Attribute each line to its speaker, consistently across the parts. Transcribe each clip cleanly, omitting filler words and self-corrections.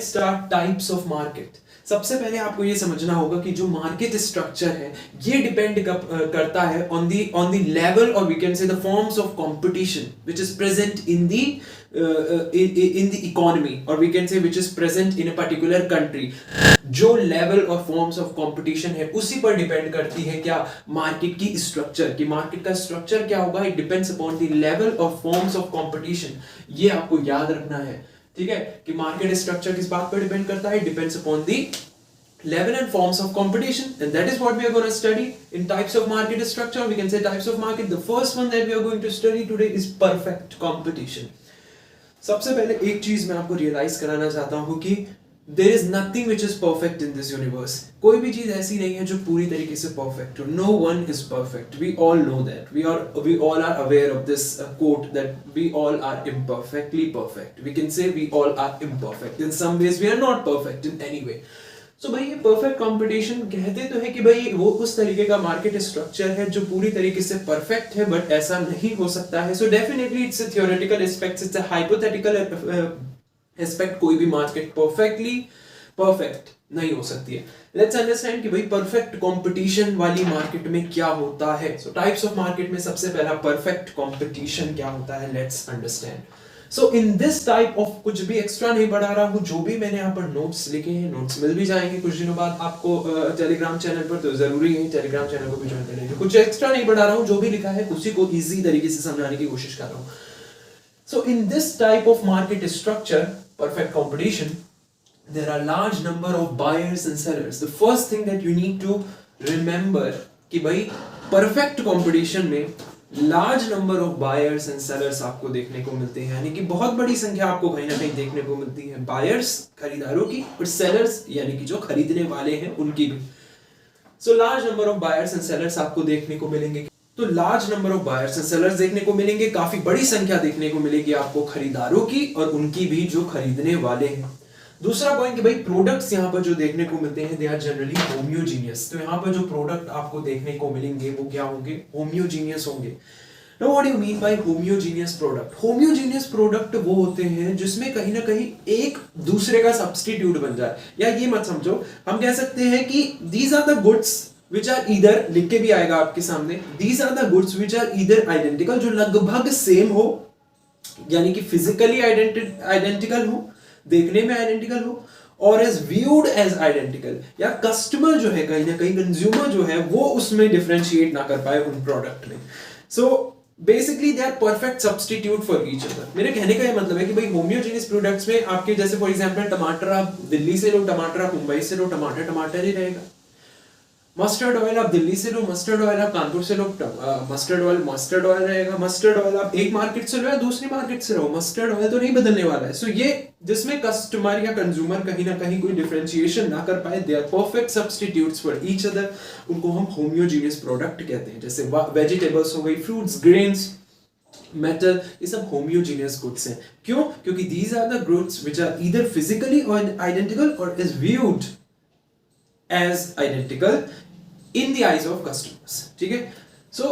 Speaker 1: Let's start types of market. सबसे पहले आपको ये समझना होगा कि जो मार्केट स्ट्रक्चर है ये डिपेंड करता है ऑन द लेवल और we can say the forms of competition which is present in the economy और we can say which is present in a particular country. जो लेवल और फॉर्म्स ऑफ कंपटीशन है उसी पर depend करती है क्या मार्केट की स्ट्रक्चर, कि मार्केट का स्ट्रक्चर क्या होगा, it depends upon the level और फॉर्म्स ऑफ कंपटीशन। ये आपको याद रखना है, ठीक है, कि मार्केट स्ट्रक्चर किस बात पर डिपेंड करता है, depends upon the level and forms of competition, and that is what we are going to study in types of market structure. We can say types of market. The first one that we are going to study today is perfect competition. सबसे पहले एक चीज मैं आपको realise कराना चाहता हूं कि there is nothing which is perfect in this universe. कोई भी चीज ऐसी नहीं है जो पूरी तरीके से परफेक्ट हो. No one is perfect. We all know that. We all are aware of this quote that we all are imperfectly perfect. We can say we all are imperfect. In some ways we are not perfect in any way. तो भाई ये perfect competition कहते तो है कि भाई वो उस तरीके का मार्केट स्ट्रक्चर है जो पूरी तरीके से परफेक्ट है, बट ऐसा नहीं हो सकता है. So definitely it's a theoretical aspect, it's a hypothetical aspect. कोई भी मार्केट परफेक्टली परफेक्ट नहीं हो सकती है. लेट्स अंडरस्टैंड कि भाई परफेक्ट कंपटीशन वाली मार्केट में क्या होता है. सो टाइप्स ऑफ मार्केट में सबसे पहला परफेक्ट कंपटीशन क्या होता है, let's understand. So in this type of, कुछ भी एक्स्ट्रा नहीं बढ़ा रहा हूं, जो भी मैंने यहाँ पर नोट्स लिखे हैं, नोट्स मिल भी जाएंगे कुछ दिनों बाद आपको टेलीग्राम चैनल पर, तो जरूरी है टेलीग्राम चैनल को भी ज्वाइन कर लीजिए. कुछ एक्स्ट्रा नहीं बढ़ा रहा हूं, जो भी लिखा है उसी को इजी तरीके से समझाने की कोशिश कर रहा हूं. So in this type of market structure, perfect competition, there are large number of buyers and sellers. The first thing that you need to remember कि भाई perfect competition में large number of buyers and sellers आपको देखने को मिलते हैं, यानी कि बहुत बड़ी संख्या आपको कहीं ना कहीं देखने को मिलती है बायर्स खरीदारों की और सेलर्स यानी कि जो खरीदने वाले हैं उनकी भी. So large number of buyers and sellers आपको देखने को मिलेंगे. तो large number of buyers and sellers देखने को मिलेंगे, काफी बड़ी संख्या देखने को मिलेगी आपको खरीदारों की और उनकी भी जो खरीदने वाले हैं. दूसरा पॉइंट कि भाई प्रोडक्ट्स यहाँ पर जो देखने को मिलते हैं दे आर जनरली होम्योजीनियस. तो यहाँ पर जो प्रोडक्ट आपको देखने को मिलेंगे वो क्या होंगे, होम्योजीनियस होंगे. Now what do you mean by homogeneous product? Homogeneous product वो होते हैं जिसमें कहीं ना कहीं एक दूसरे का सब्स्टिट्यूट बन जाए. या ये मत समझो, हम कह सकते हैं कि these are the goods which are either, लिख के भी आएगा आपके सामने, these are the goods which are either identical, जो लगभग सेम हो, यानी कि फिजिकली आइडेंटिकल हो, देखने में आइडेंटिकल हो, और एज व्यूड एज आइडेंटिकल, या कस्टमर जो है कहीं ना कहीं कंज्यूमर जो है वो उसमें डिफरेंशिएट ना कर पाए उन प्रोडक्ट में. So basically they are perfect substitute for each other. मेरे कहने का ये मतलब है कि भाई होम्योजेनियस प्रोडक्ट्स में आपके जैसे फॉर एग्जांपल टमाटर आप दिल्ली से लो, टमाटर आप मुंबई से लो, टमाटर टमाटर ही रहेगा. मस्टर्ड ऑयल आप दिल्ली से लो, मस्टर्ड ऑयल आप कानपुर से लो, मस्टर्ड ऑयल रहेगा. मस्टर्ड ऑयल आप एक मार्केट से लो या दूसरी मार्केट से लो, मस्टर्ड ऑयल तो नहीं बदलने वाला है. सो ये जिसमें कस्टमर या कंज्यूमर कहीं ना कहीं कोई डिफरेंशिएशन ना कर पाए, they are perfect substitutes for each other, उनको हम होम्योजीनियस प्रोडक्ट कहते हैं. जैसे वेजिटेबल्स हो गई, फ्रूट्स, ग्रेन्स, मेटल, ये सब होम्योजीनियस गुड्स हैं. क्यों? क्योंकि these are the goods which are either physically identical और is viewed as identical in the eyes of customers. ठीक है. सो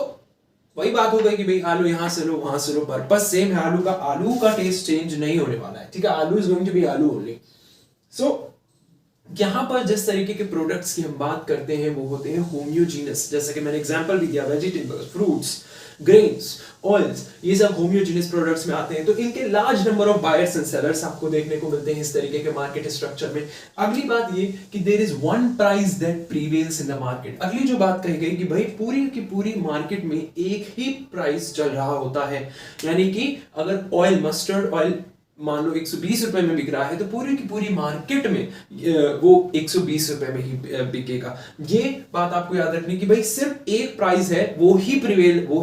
Speaker 1: वही बात हो गई कि भाई आलू यहां से लो वहां से लो, पर्पस सेम है. आलू का टेस्ट चेंज नहीं होने वाला है. ठीक है, आलू इज गोइंग टू बी आलू ओनली. सो यहां पर जिस तरीके के प्रोडक्ट्स की हम बात करते हैं वो होते हैं होम्योजीनियस. जैसे कि मैंने एग्जांपल भी दिया, वेजिटेबल्स, फ्रूट्स, ग्रेन्स, ऑयल्स, ये सब होम्योजीनियस प्रोडक्ट्स में आते हैं. तो इनके large number of buyers and sellers आपको देखने को मिलते हैं इस तरीके के मार्केट स्ट्रक्चर में. अगली बात ये कि there is one price that prevails in the market. अगली जो बात कही गई कि भाई पूरी की पूरी मार्केट में एक ही प्राइस चल रहा होता है, यानी कि अगर ऑयल, मस्टर्ड ऑयल मान लो 120 रुपए में बिक रहा है तो पूरी की पूरी मार्केट में वो 120 रुपए में ही बिकेगा. ये बात आपको याद रखनी कि भाई सिर्फ एक प्राइस है, वो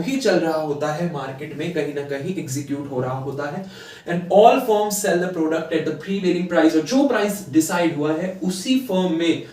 Speaker 1: ही चल रहा होता है मार्केट में, कहीं ना कहीं एग्जीक्यूट हो रहा होता है. And all firms sell the product at the prevailing price. और जो प्राइस डिसाइड हुआ है उसी फर्म में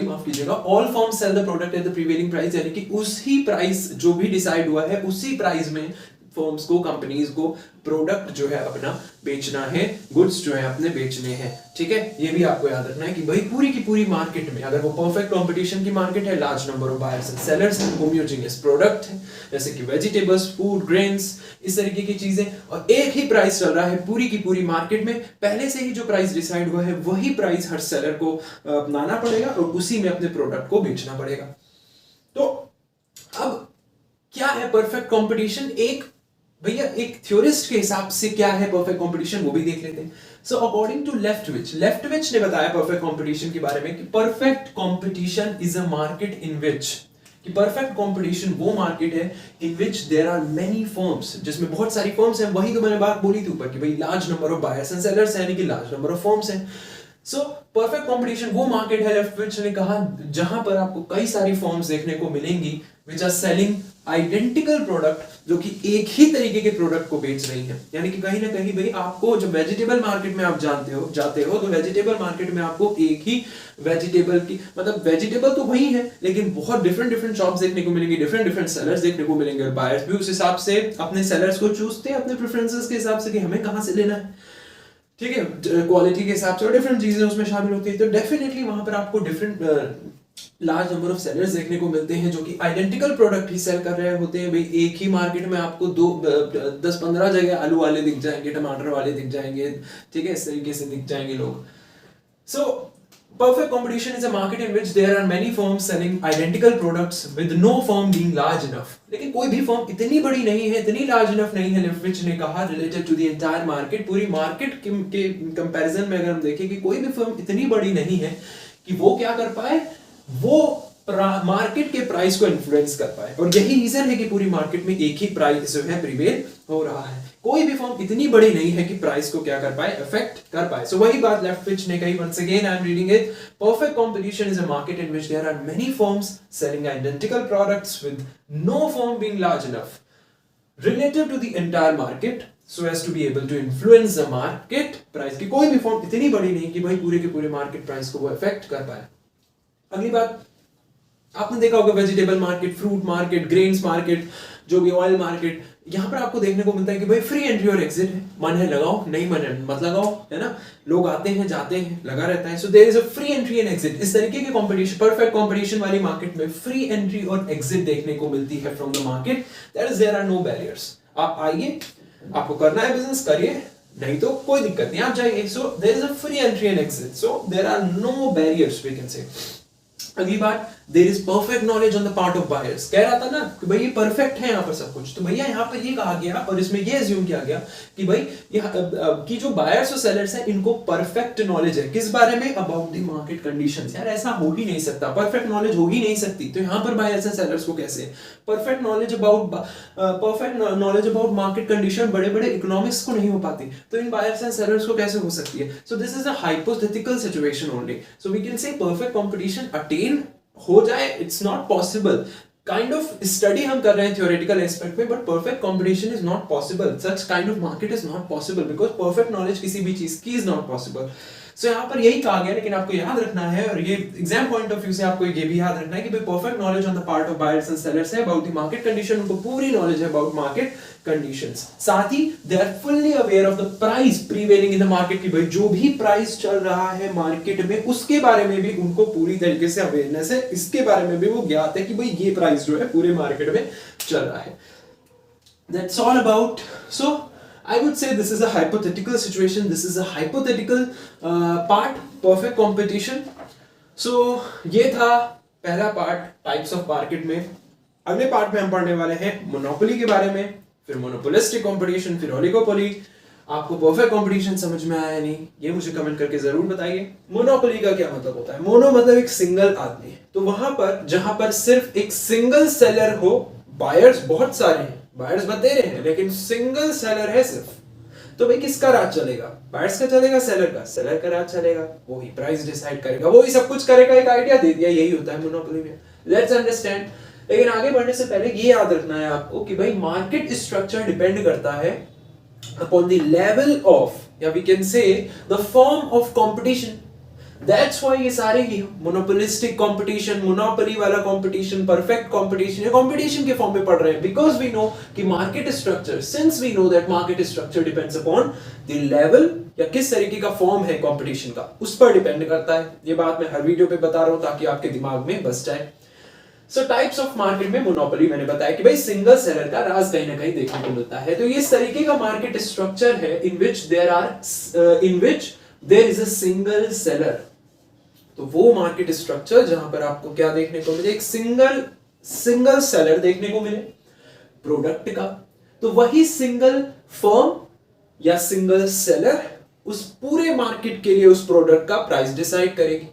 Speaker 1: माफ कीजिएगा, all firms sell the product at the prevailing price, यानी कि उसी प्राइस जो भी डिसाइड हुआ है उसी प्राइस में फर्म्स को, कंपनीज को प्रोडक्ट जो है अपना बेचना है, गुड्स जो है अपने बेचने हैं, ठीक है। ये भी आपको याद रखना है कि भाई पूरी की पूरी मार्केट में अगर वो परफेक्ट कंपटीशन की मार्केट है, large number of buyers and sellers हैं, होमोजेनियस प्रोडक्ट है जैसे कि वेजिटेबल्स, फूड, ग्रेन्स, इस तरीके की चीजें, और एक ही प्राइस चल रहा है पूरी की पूरी मार्केट में, पहले से ही जो प्राइस डिसाइड हुआ है वही प्राइस हर सेलर को अपनाना पड़ेगा और उसी में अपने प्रोडक्ट को बेचना पड़ेगा। तो अब क्या है परफेक्ट कंपटीशन? भैया एक थ्योरिस्ट के हिसाब से क्या है परफेक्ट कंपटीशन वो भी देख लेते हैं। सो अकॉर्डिंग टू लेफ्टविच ने बताया परफेक्ट कंपटीशन के बारे में कि perfect competition is a market in which, कि परफेक्ट कंपटीशन वो मार्केट है in which there are many firms, जिसमें बहुत सारी फर्म्स हैं। वही तो मैंने बात बोली थी ऊपर कि भाई large number of buyers and sellers हैं, यानी कि लार्ज नंबर ऑफ फर्म्स हैं। सो परफेक्ट कंपटीशन वो मार्केट है, लेफ्टविच ने कहा, जहां पर आपको कई सारी फर्म्स देखने को मिलेंगी which are selling identical product, जो कि एक ही तरीके के प्रोडक्ट को बेच रही हैं। यानी कि कहीं ना कहीं भाई आपको जो वेजिटेबल मार्केट में आप जाते हो तो वेजिटेबल मार्केट में आपको एक ही वेजिटेबल की, मतलब वेजिटेबल तो वही है लेकिन बहुत डिफरेंट शॉप्स देखने को मिलेंगे, डिफरेंट सेलर्स देखने को मिलेंगे, और बायर्स भी उस हिसाब से अपने सेलर्स को चूजते हैं अपने प्रेफरेंसेस के हिसाब से कि हमें कहां से लेना है, ठीक है, क्वालिटी के हिसाब से, और डिफरेंट चीजें उसमें शामिल होती है। तो डेफिनेटली वहां पर आपको different large number of sellers देखने को मिलते हैं जो कि आइडेंटिकल प्रोडक्ट ही सेल कर रहे होते हैं। भाई एक ही मार्केट में आपको 10-15 जगह आलू वाले दिख जाएंगे, टमाटर वाले दिख जाएंगे, ठीक है, इस तरीके से दिख जाएंगे लोग। सो perfect competition is a market in which there are many firms selling identical products with no firm being large enough. लेकिन कोई भी फर्म इतनी बड़ी नहीं है, इतनी लार्ज इनफ नहीं है, लेफ्टविच ने कहा, related to the entire market, पूरी मार्केट के कंपैरिजन में अगर हम देखें कि कोई भी फर्म इतनी बड़ी नहीं है कि वो क्या कर पाए, वो मार्केट के प्राइस को इन्फ्लुएंस कर पाए। और यही रीजन है कि पूरी मार्केट में एक ही प्राइस जो है प्रिवेल हो रहा है। कोई भी फर्म इतनी बड़ी नहीं है कि प्राइस को क्या कर पाए, अफेक्ट कर पाए। सो वही बात लेफ्टविच ने कही, once again I am reading it, perfect competition is a market in which there are many firms selling identical products with no firm being large enough related to the entire market so as to be able to influence the market price. की कोई भी firm इतनी बड़ी नहीं कि भाई पूरे के पूरे मार्केट प्राइस को वो अफेक्ट कर पाए। अगली बात, आपने देखा होगा vegetable market, fruit market, grains market, जो भी ऑयल मार्केट, यहां पर आपको देखने को मिलता है कि भाई फ्री एंट्री और एग्जिट है, मन है लगाओ, नहीं मन है मत लगाओ, है ना, लोग आते हैं जाते हैं, लगा रहता है। So there is a free entry and exit. इस तरीके के कंपटीशन, परफेक्ट कंपटीशन वाली मार्केट में फ्री एंट्री और एग्जिट देखने को मिलती है from the market, that is there are no barriers. आप आइए, आपको करना है बिजनेस करिए, नहीं तो कोई दिक्कत नहीं, आप जाइए। So there is a free entry and exit, so there are no barriers we can say. अगली बात, there is perfect knowledge on the part of buyers. कह रहा था ना कि भाई ये परफेक्ट है यहाँ पर सब कुछ, तो भैया यहाँ पर ये कहा गया और इसमें ये अज्यूम किया गया कि भाई कि जो बायर्स और सेलर्स हैं इनको परफेक्ट नॉलेज है किस बारे में, अबाउट द मार्केट कंडीशंस। यार ऐसा हो ही नहीं सकता, परफेक्ट नॉलेज हो ही नहीं सकती। तो यहाँ पर बायर्स एंड सेलर्स को कैसे perfect knowledge about market condition, बड़े बड़े इकोनॉमिक्स को नहीं हो पाती, तो इन बायर्स एंड सेलर्स को कैसे हो सकती है। So this is a hypothetical situation only, so we can say perfect competition attain हो जाए, it's not possible. Kind of study हम कर रहे हैं थ्योरेटिकल एस्पेक्ट में, but perfect competition is not possible, such kind of market is not possible, because perfect knowledge किसी भी चीज की इज नॉट पॉसिबल। सो यहाँ पर यही कहा गया, लेकिन आपको याद रखना है, और ये एग्जाम पॉइंट ऑफ व्यू से आपको ये भी याद रखना है कि भाई perfect knowledge on the part of buyers and sellers है अबाउट द मार्केट कंडीशन, उनको पूरी नॉलेज है अबाउट मार्केट कंडीशंस। साथ ही they are fully aware of the price prevailing in the market, की भाई जो भी प्राइस चल रहा है मार्केट में उसके बारे में भी उनको पूरी तरीके से अवेयरनेस है, इसके बारे में भी वो ज्ञात है कि भाई ये प्राइस जो है पूरे मार्केट में चल रहा है। That's all about. So I would say this is a hypothetical situation, this is a hypothetical part, perfect competition. So ये था पहला पार्ट टाइप्स ऑफ मार्केट में। अगले पार्ट में हम पढ़ने वाले हैं मोनोपोली के बारे में, फिर मोनोपोलिस्टिक कंपटीशन, फिर ओलिगोपोली। आपको परफेक्ट कंपटीशन समझ में आया नहीं, ये मुझे कमेंट करके जरूर बताइए। मोनोपोली का क्या मतलब होता है? मोनो मतलब एक सिंगल आदमी, तो वहां पर जहां पर सिर्फ एक सिंगल सेलर हो, बायर्स बहुत सारे हैं, बायर्स बतेरे हैं, लेकिन सिंगल सेलर है सिर्फ, तो भाई किसका राज चलेगा? बायर्स का चलेगा, सेलर का? सेलर का राज चलेगा, वो ही प्राइस डिसाइड करेगा, वो ही सब कुछ करेगा। एक आइडिया दे दिया, यही होता है मोनोपोली में। Let's understand. लेकिन आगे बढ़ने से पहले ये याद रखना है आपको कि भाई मार्केट स्ट्रक्चर डिपेंड करता है अपॉन द लेवल ऑफ, या we can say the form of competition. That's why ये सारे ही मोनोपोलिस्टिक कंपटीशन, मोनोपोली वाला कंपटीशन, परफेक्ट कंपटीशन, ये कंपटीशन के फॉर्म में पढ़ रहे हैं, बिकॉज वी नो कि market structure, since we know that market structure depends upon the level या किस तरीके का फॉर्म है कंपटीशन का, उस पर डिपेंड करता है। ये बात मैं हर वीडियो पे बता रहा हूं ताकि आपके दिमाग में बस जाए। सो टाइप्स ऑफ मार्केट में मोनोपोली मैंने बताया कि भाई सिंगल सेलर का राज कहीं ना कहीं देखने को मिलता है। तो ये इस तरीके का मार्केट स्ट्रक्चर है in which there is a single seller. तो वो मार्केट स्ट्रक्चर जहां पर आपको क्या देखने को मिले, एक सिंगल सेलर देखने को मिले प्रोडक्ट का, तो वही सिंगल फर्म या सिंगल सेलर उस पूरे मार्केट के लिए उस प्रोडक्ट का प्राइस डिसाइड करेगी।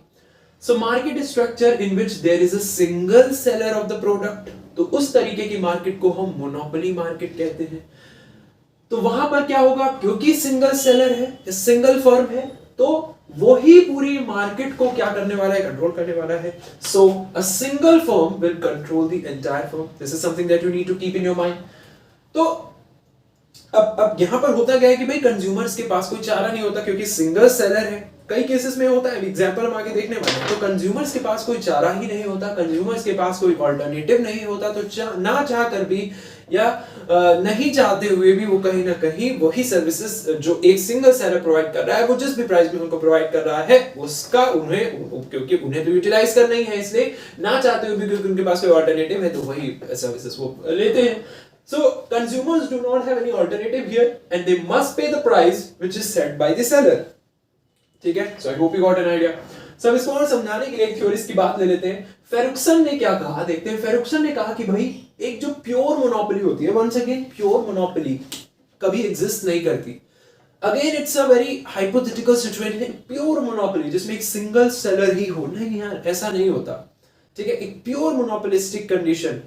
Speaker 1: So market structure in which there is a single seller of the product, तो उस तरीके की मार्केट को हम मोनोपोली मार्केट कहते हैं। तो वहां पर क्या होगा, क्योंकि सिंगल सेलर है, सिंगल फर्म है, तो वही पूरी मार्केट को क्या करने वाला है, कंट्रोल करने वाला है। So a single firm will control the entire firm. This is something that you need to keep in your mind. तो अब यहां पर होता क्या है कि भाई कंज्यूमर्स के पास कोई चारा नहीं होता, क्योंकि सिंगल सेलर है। कई केसेस में होता है, एग्जांपल हम आगे देखने वाले हैं। तो कंज्यूमर्स के पास कोई चारा ही नहीं होता, कंज्यूमर्स के पास कोई ऑल्टरनेटिव नहीं होता, तो ना चाह कर भी या नहीं चाहते हुए भी वो कहीं ना कहीं वही सर्विसेज जो एक सिंगल सेलर प्रोवाइड कर रहा है, वो जिस भी प्राइस में उनको प्रोवाइड कर रहा है, उसका क्योंकि उन्हें तो यूटिलाइज करना ही है, इसलिए ना चाहते हुए भी क्योंकि उनके पास कोई ऑल्टरनेटिव है, तो वही सर्विसेज वो लेते हैं। So consumers do not have any alternative here and they must pay the price which is set by the seller. ठीक है? So I hope you got an idea. So अब इसको और समझाने के लिए एक थ्योरिस्ट की बात ले लेते हैं। फेरुक्सन ने क्या कहा देखते हैं। फेरुक्सन ने कहा कि भाई एक जो प्योर मोनोपोली होती है, वंस अगेन प्योर मोनोपोली कभी एग्जिस्ट नहीं करती। Again it's a very hypothetical situation, pure monopoly जिसमें एक सिंगल सेलर ही हो, नहीं यार ऐसा नहीं होता। ठीक है? एक प्योर मोनोपोलिस्टिक कंडीशन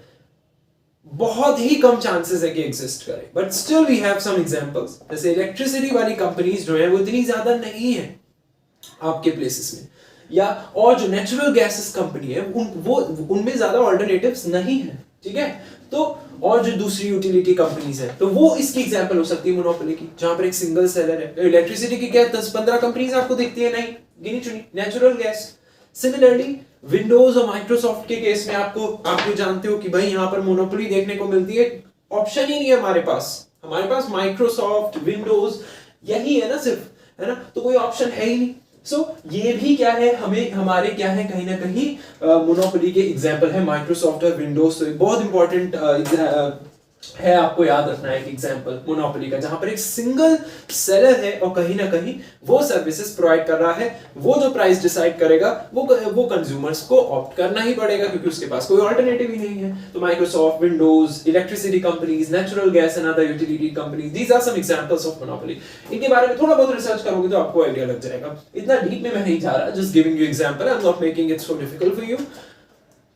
Speaker 1: बहुत ही कम चांसेस है कि एग्जिस्ट करे, but still we have some examples. जैसे इलेक्ट्रिसिटी वाली कंपनीज जो है वो इतनी ज्यादा नहीं है आपके प्लेसेस में, या और जो नेचुरल गैसेस कंपनी है उनमें ज्यादा ऑल्टरनेटिव्स नहीं है। ठीक है? तो और जो दूसरी यूटिलिटी कंपनीज है, तो वो इसकी एग्जांपल हो सकती है मोनोपोली की, जहां पर एक सिंगल सेलर है। इलेक्ट्रिसिटी की क्या 10-15 कंपनीज आपको दिखती है? नहीं, गिनी चुनी। नेचुरल गैस सिमिलरली विंडोज और माइक्रोसॉफ्ट के केस में आप जानते हो कि भाई यहां पर मोनोपोली देखने को मिलती है। ऑप्शन ही नहीं है हमारे पास माइक्रोसॉफ्ट, विंडोज यही है ना सिर्फ, है ना? तो कोई ऑप्शन है ही नहीं। सो ये भी क्या है, हमारे क्या है, कहीं ना कहीं मोनोपोली के एग्जांपल है माइक्रोसॉफ्ट और विंडोज। तो बहुत इंपॉर्टेंट है, आपको याद रखना है कि एग्जांपल मोनोपोली का, जहां पर एक सिंगल सेलर है और कहीं ना कहीं वो सर्विसेज प्रोवाइड कर रहा है। वो जो प्राइस डिसाइड करेगा वो कंज्यूमर्स को ऑप्ट करना ही पड़ेगा, क्योंकि उसके पास कोई ऑल्टरनेटिव ही नहीं है। तो Microsoft, Windows, electricity companies, natural gas and other utility companies, these are some examples of monopoly. इनके बारे में थोड़ा बहुत रिसर्च करोगे तो आपको आइडिया लग जाएगा। इतना डीप में मैं नहीं जा रहा, just giving you example, I am not making it so difficult for you.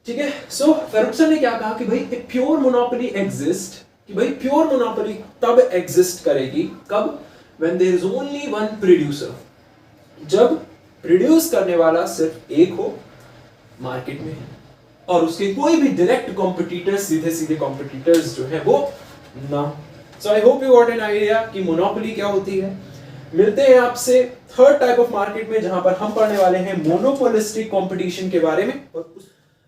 Speaker 1: ठीक है? सो फेरुक्सन ने क्या कहा कि भाई एक प्योर मोनोपोली एग्जिस्ट, कि भाई प्योर मोनोपोली तब एग्जिस्ट करेगी कब, when there is only one producer, जब प्रोड्यूस करने वाला सिर्फ एक हो मार्केट में, और उसके कोई भी डायरेक्ट कॉम्पिटिटर्स, सीधे कॉम्पिटिटर्स जो है वो ना। So I hope you got an idea कि मोनोपोली क्या होती है। मिलते हैं आपसे थर्ड टाइप ऑफ मार्केट में, जहां पर हम पढ़ने वाले हैं मोनोपोलिस्टिक कंपटीशन के बारे में।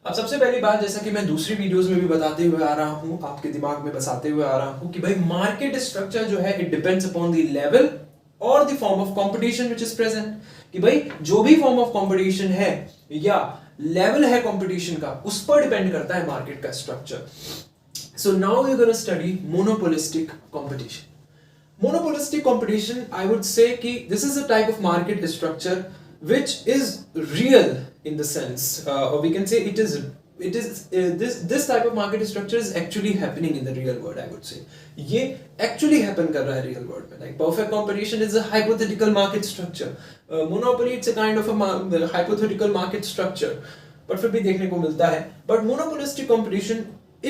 Speaker 1: अब सबसे पहली बात, जैसा कि मैं दूसरी वीडियोस में भी बताते हुए आ रहा हूं, आपके दिमाग में बसाते हुए आ रहा हूं कि भाई मार्केट स्ट्रक्चर जो है it depends upon the level और the form of competition which is present. कि भाई जो भी फॉर्म ऑफ कंपटीशन है या लेवल है कंपटीशन का, उस पर डिपेंड करता है मार्केट का structure. So now we are gonna study monopolistic competition. Monopolistic competition, I would say कि this is a type of market structure which is real in the sense, or we can say this type of market structure is actually happening in the real world, I would say. ये actually happen कर रहा है real world में। Like perfect competition is a hypothetical market structure, monopoly it's a kind of a hypothetical market structure, but फिर भी देखने को मिलता है। But monopolistic competition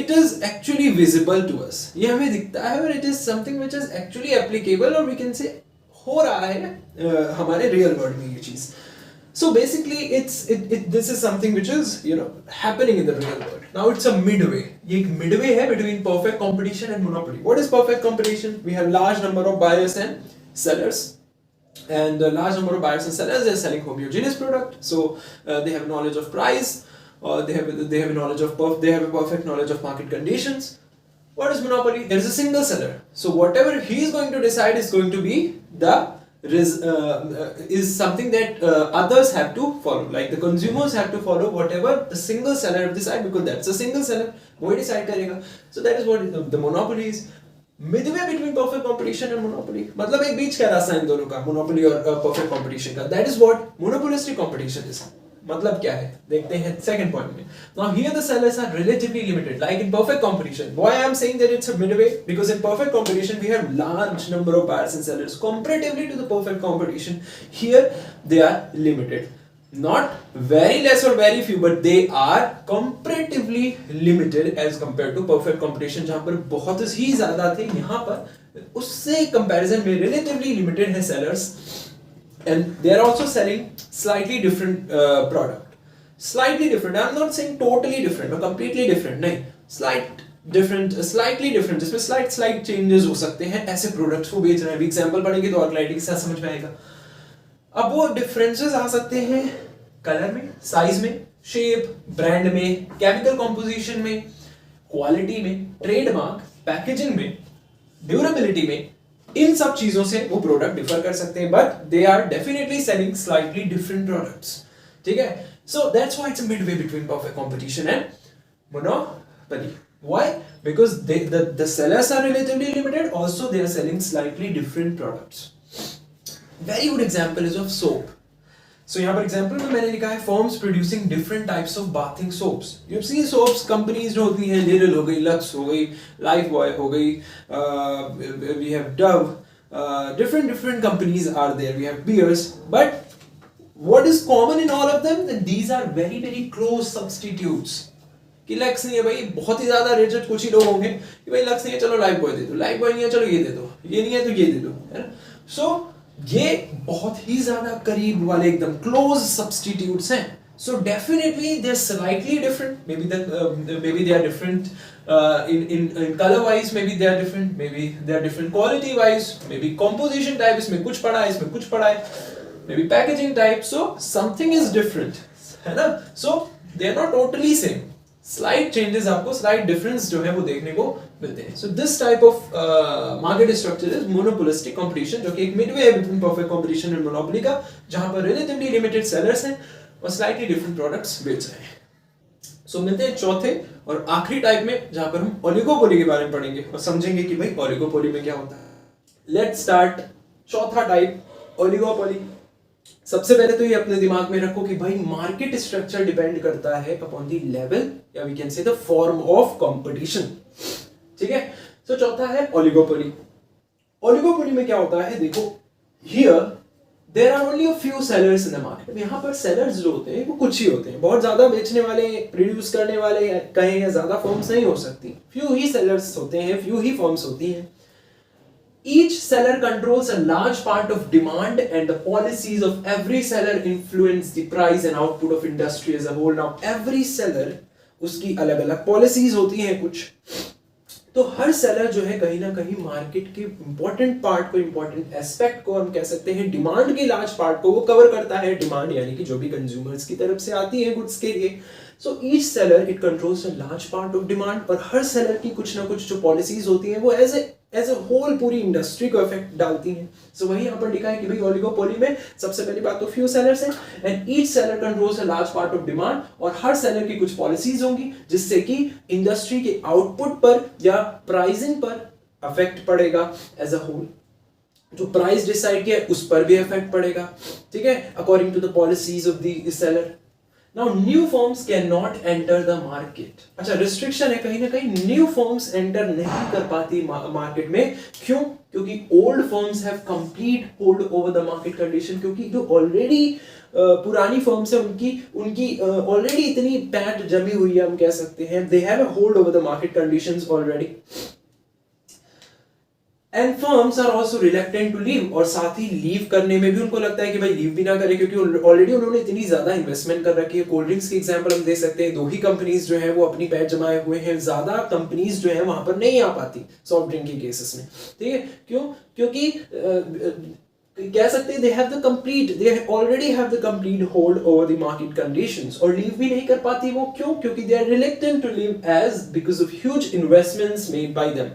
Speaker 1: it is actually visible to us, ये हमें दिखता है, और it is something which is actually applicable, और we can say हो रहा है हमारे रियल वर्ल्ड में ये चीज। So basically this is something which is happening in the real world. Now it's a midway. ये एक midway है between perfect competition and monopoly. What is perfect competition? We have large number of buyers and sellers. and a large number of buyers and sellers, they're selling homogeneous product, so they have knowledge of price, or they have a knowledge of they have a perfect knowledge of market conditions. What is monopoly? There is a single seller, so whatever he is going to decide is going to be the is something that others have to follow, like the consumers have to follow whatever the single seller decide, because that's a single seller, वो decide करेगा. So that is what the monopoly is. Midway between perfect competition and monopoly, मतलब एक बीच का रास्ता इन दोनों का, monopoly और perfect competition का. That is what monopolistic competition is. मतलब क्या है देखते हैं second point में. Now here the sellers are relatively limited, like in perfect competition. Why I am saying that it's a midway? Because in perfect competition we have large number of buyers and sellers comparatively to the perfect competition. Here they are limited. Not very less or very few, but they are comparatively limited as compared to perfect competition, जहाँ पर बहुत ही ज़्यादा थे, यहाँ पर उससे comparison में relatively limited है sellers, and they are also selling slightly different product. Slightly different. I am not saying totally different or completely different. नहीं, slightly different, जिसमें slight changes हो सकते हैं. ऐसे products को बेच रहे हैं. Example पढ़ेंगे तो और clarity के साथ समझ में आएगा. अब वो डिफरेंसेस आ सकते हैं कलर में, साइज में, शेप, ब्रांड में, केमिकल कॉम्पोजिशन में, क्वालिटी में, ट्रेडमार्क, पैकेजिंग में, ड्यूरेबिलिटी में. इन सब चीजों से वो प्रोडक्ट डिफर कर सकते हैं, but they are definitely selling slightly different products. ठीक है, so that's why it's a midway between perfect competition and monopoly. Why? Because the sellers are relatively limited, also they are selling slightly different products. Very good example is of soap. So यहाँ पर example में मैंने लिखा है firms producing different types of bathing soaps. You see soaps companies जो होती हैं, Liril हो गई, Lux हो गई, Lifebuoy हो गई, we have Dove, different companies are there. We have beers, but what is common in all of them? That these are very close substitutes. कि लक्स नहीं है भाई, बहुत ही ज्यादा रिजिड कुछ ही लोग होंगे कि भाई लक्स नहीं है चलो लाइफ बॉय दे दो, लाइफ बॉय नहीं है चलो ये दे दो, ये नहीं है तो ये दे दो, है ना. सो ये बहुत ही ज्यादा करीब वाले एकदम क्लोज सब्स्टिट्यूट्स हैं. So definitely they are slightly different, maybe they are different in color wise, maybe they are different, maybe they are different quality wise, maybe composition type, इसमें कुछ पड़ा है, इसमें कुछ पड़ा है, maybe packaging type, so something is different, है ना. So they are not totally same. Slight changes आपको, slight difference जो है वो देखने को मिलते हैं. So this type of market structure is monopolistic competition, जो कि एक midway between perfect competition and monopoly का, जहाँ पर relatively limited sellers हैं और slightly different products बेच रहे हैं. So मिलते हैं चौथे और आखिरी टाइप में, जहाँ पर हम ओलिगोपोली के बारे में पढ़ेंगे और समझेंगे कि भाई ओलिगोपोली में क्या होता है. Let's start चौथा टाइप, ओलिगोपोली. सबसे पहले तो ये अपने दिमाग में रखो कि भाई मार्केट स्ट्रक्चर डिपेंड करता है अपॉन द लेवल या we can say the form of competition. ठीक है, सो चौथा है ओलिगोपोली. ओलिगोपोली में क्या होता है, देखो here there are only a few sellers in the market. यहाँ पर सेलर्स जो होते हैं वो कुछ ही होते हैं, बहुत ज्यादा बेचने वाले, प्रोड्यूस करने वाले कहीं या ज्यादा फर्म्स नहीं हो सकती. फ्यू ही सेलर्स होते हैं, फ्यू ही फर्म्स होती हैं. Each seller controls a large part of demand, and the policies of every seller influence the price and output of industry as a whole. Now, every seller उसकी अलग-अलग policies होती हैं कुछ. तो हर seller जो है कहीं ना कहीं मार्केट के important part को, important aspect को हम कह सकते हैं, डिमांड के large part को वो कवर करता है. डिमांड यानी कि जो भी consumers की तरफ से आती है गुड्स के लिए. So each seller it controls a large part of demand, और हर seller की कुछ ना कुछ जो policies होती हैं वो एज अ होल पूरी इंडस्ट्री को इफेक्ट डालती हैं. सो वही यहाँ पर लिखा है कि भाई ओलिगोपोली में सबसे पहली बात तो फ्यू सेलर्स हैं, and each seller controls a large part of demand, और हर सेलर की कुछ पॉलिसीज होंगी जिससे कि इंडस्ट्री के आउटपुट पर या प्राइसिंग पर इफेक्ट पड़ेगा. एज अ होल जो प्राइस डिसाइड किया उस पर भी इफेक्ट पड़ेगा. ठीक है, according to the policies of the seller. Now new firms cannot enter the market. अच्छा, रिस्ट्रिक्शन है कहीं ना कहीं, न्यू फर्म्स एंटर नहीं कर पाती मार्केट में. क्यों? क्योंकि old firms have complete hold over the market condition. क्योंकि जो ऑलरेडी पुरानी फर्म्स है उनकी ऑलरेडी इतनी पैठ जमी हुई है, हम कह सकते हैं, they have a hold over the market conditions already. And firms are also reluctant to leave, और साथ ही लीव करने में भी उनको लगता है कि भाई लीव भी ना करे, क्योंकि ऑलरेडी उन्होंने इतनी ज्यादा इन्वेस्टमेंट कर रखी है. कोल्ड ड्रिंक्स की एग्जांपल हम दे सकते हैं, दो ही कंपनीज जो है वो अपनी पैठ जमाए हुए हैं, ज्यादा कंपनीज जो है वहां पर नहीं आ पाती सॉफ्ट ड्रिंक के केसेस में. ठीक है, क्यों? क्योंकि कह सकते हैं they already have the complete hold over the market conditions, और लीव भी नहीं कर पाती वो, क्यों? क्योंकि they are reluctant to leave as because of huge investments made by them.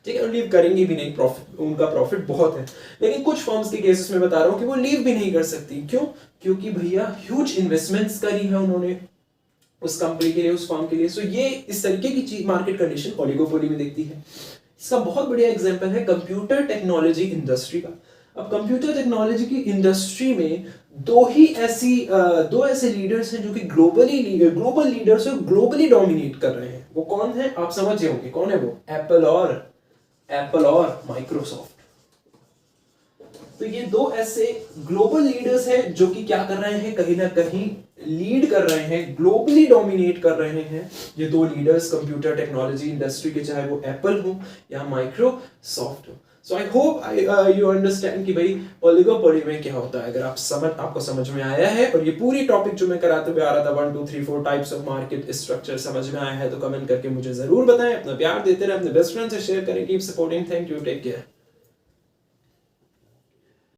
Speaker 1: ठीक है, और लीव करेंगे भी नहीं, प्रॉफिट, उनका प्रॉफिट बहुत है। लेकिन कुछ फर्म्स के केसेस में बता रहा हूँ कि वो लीव भी नहीं कर सकती, क्यों? क्योंकि भैया ह्यूज इन्वेस्टमेंट्स करी है उन्होंने उस कंपनी के लिए, उस फर्म के लिए। सो ये इस तरीके की चीज मार्केट कंडीशन ओलिगोपोली में देखती है। इसका बहुत बढ़िया एग्जांपल है कंप्यूटर टेक्नोलॉजी इंडस्ट्री का। अब कंप्यूटर टेक्नोलॉजी की इंडस्ट्री में दो ऐसे लीडर्स हैं जो कि ग्लोबल लीडर्स और ग्लोबली डोमिनेट कर रहे हैं। वो कौन है आप समझ गए होंगे, कौन है वो? एप्पल और माइक्रोसॉफ्ट। तो ये दो ऐसे ग्लोबल लीडर्स हैं जो कि क्या कर रहे हैं, कहीं ना कहीं लीड कर रहे हैं, ग्लोबली डोमिनेट कर रहे हैं। ये दो लीडर्स कंप्यूटर टेक्नोलॉजी इंडस्ट्री के, चाहे वो एप्पल हो या माइक्रोसॉफ्ट हो। सो आई होप यू अंडरस्टैंड कि भाई ओलिगोपोली में क्या होता है। अगर आपको समझ में आया है और ये पूरी टॉपिक जो मैं कराते हुए आ रहा था 1 2 3 4 टाइप्स ऑफ मार्केट स्ट्रक्चर समझ में आया है, तो कमेंट करके मुझे जरूर बताएं। अपना प्यार देते रहे, अपने बेस्ट फ्रेंड से शेयर करें। Keep supporting, thank you, take care.